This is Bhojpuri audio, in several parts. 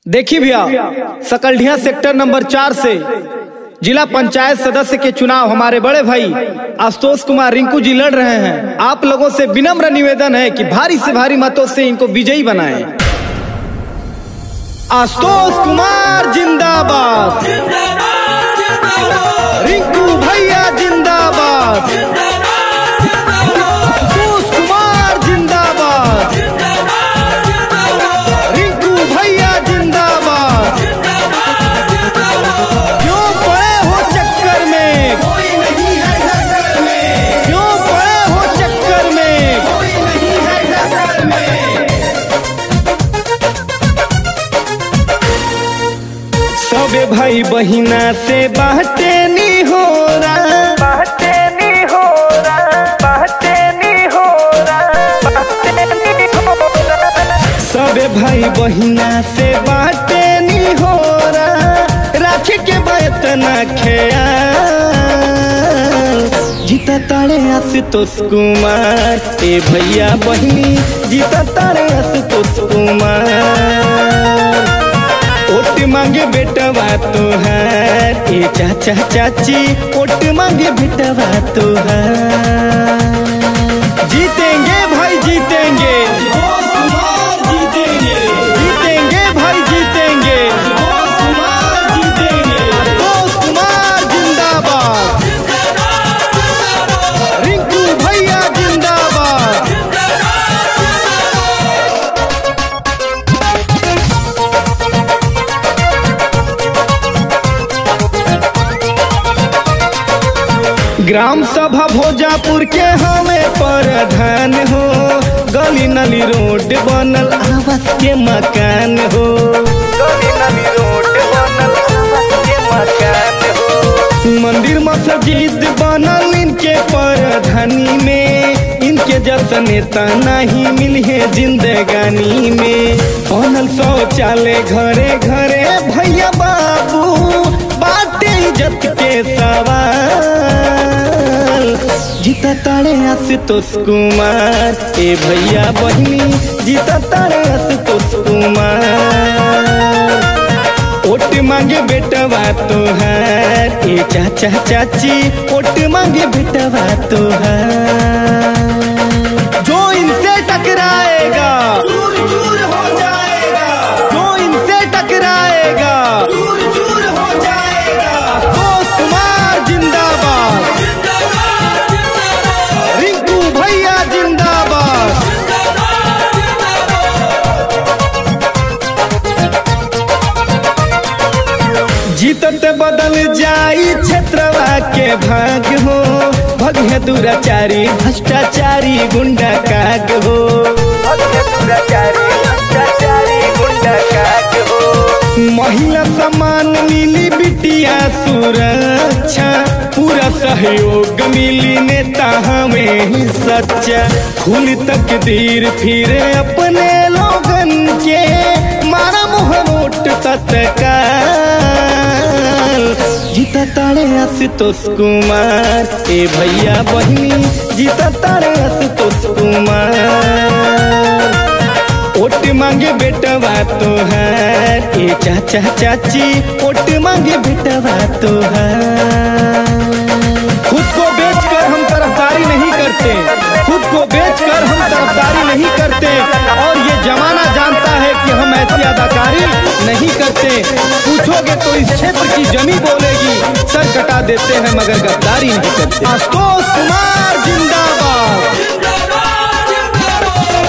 देखी भैया, सकलढिया सेक्टर नंबर 4 से जिला पंचायत सदस्य के चुनाव हमारे बड़े भाई आशुतोष कुमार रिंकू जी लड़ रहे हैं। आप लोगों से विनम्र निवेदन है कि भारी से भारी मतों से इनको विजयी बनाएं। आशुतोष कुमार जिंदाबाद, रिंकू भैया जिंदाबाद, आशुतोष कुमार जिंदाबाद, रिंकू भैया जिंदाबाद। क्यों पड़े हो चक्कर में, कोई नहीं है टक्कर में। क्यों पड़े हो चक्कर में, कोई नहीं है टक्कर में। सबे भाई बहिना से बाटे नी हो रहा, बाटे नी हो रहा, बाटे नी हो रहा, बाटे नी हो रहा। सबे भाई बहिना से बाटे नी हो रहा, राखे के बतना ख्याल। जीता तारे आशुतोष कुमार, ए भैया बहिनी जीता तारे आशुतोष कुमार। ओट मांगे बेटवा तोहार, ए चाचा चाची ओट मांगे बेटवा तोहार। जीतेंगे भाई जीतेंगे, जीतेंगे, जीतेंगे भाई जीतेंगे, आशुतोष कुमार जिंदाबाद, रिंकू भैया जिंदाबाद। ग्राम सभा भोजापुर के हमें प्रधान हो, गली नली रोड बनल आवास के मकान हो, गली नली रोड बनल आवास के मकान हो। मंदिर मस्जिद बनल इनके प्रधानी में, इनके जैसा नेता नहीं मिली है जिंदगानी में। बनल शौचालय घरे घरे भैया बाबू, बाटे इज्जत के सवाल। जीता तारे आशुतोष कुमार, ए भैया बहिनी जीता तारे आशुतोष कुमार। ओट मांगे बेटवा तोहार, ए चाचा चाची ओट मांगे बेटवा तोहार। जो इनसे टकराएगा चूर चूर हो जाएगा, जो इनसे टकराएगा चूर चूर हो जाएगा। आशुतोष कुमार जिंदाबाद, रिंकू भैया जिंदाबाद। जीतत बदल जाई क्षेत्रवा के भाग हो, भगे दुराचारी भ्रष्टाचारी गुंडा काग हो, भगे दुराचारी भ्रष्टाचारी गुंडा काग हो। महिला सम्मान मिली बिटिया सुरक्षा, पूरा सहयोग मिली नेता हमें सच्चा। खुल तकदीर फिर अपने लोगन के, मारा मुँह नोट तत्काल। जीता तारे आशुतोष कुमार, ए भैया बहिनी जीता तारे आशुतोष कुमार। ओट मांगे बेटवा तोहार, ए चाचा चाची ओट मांगे बेटवा तोहार। खुद को बेचकर हम तरफदारी नहीं करते, खुद को बेचकर हम तरफदारी नहीं करते, और ये जमाना जानता है कि हम ऐसी अदाकारी नहीं करते। पूछोगे तो इस क्षेत्र की जमी बोलेगी, सर कटा देते हैं मगर गद्दारी नहीं करते। आशुतोष कुमार जिंदाबाद,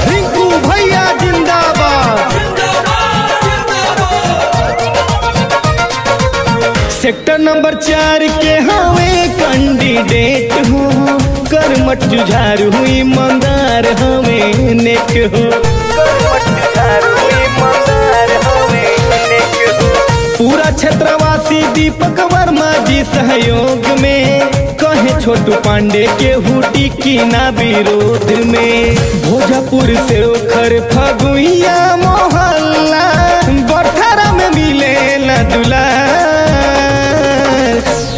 रिंकू भैया जिंदाबाद। सेक्टर नंबर 4 के हमें कैंडिडेट हो, करमट जुझार हुई मंदार हमें नेक हो, करमट जुझार हुई मंदार हमें नेक हो। पूरा क्षेत्रवासी दीपक वर्मा जी सहयोग में, कहे छोटू पांडे के हुटी की ना विरोध में। भोजपुर से ओखर फगुइया मोहल्ला, बठारा में मिले न दुलार।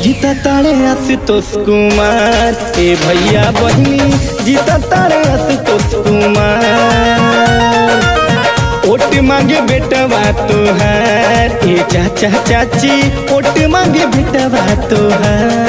जीता तारे आशुतोष कुमार, ए भैया बहिनी जीता तारे आशुतोष कुमार। ओट मांगे बेटवा तोहार, ए चाचा चाची ओट मांगे बेटवा तोहार।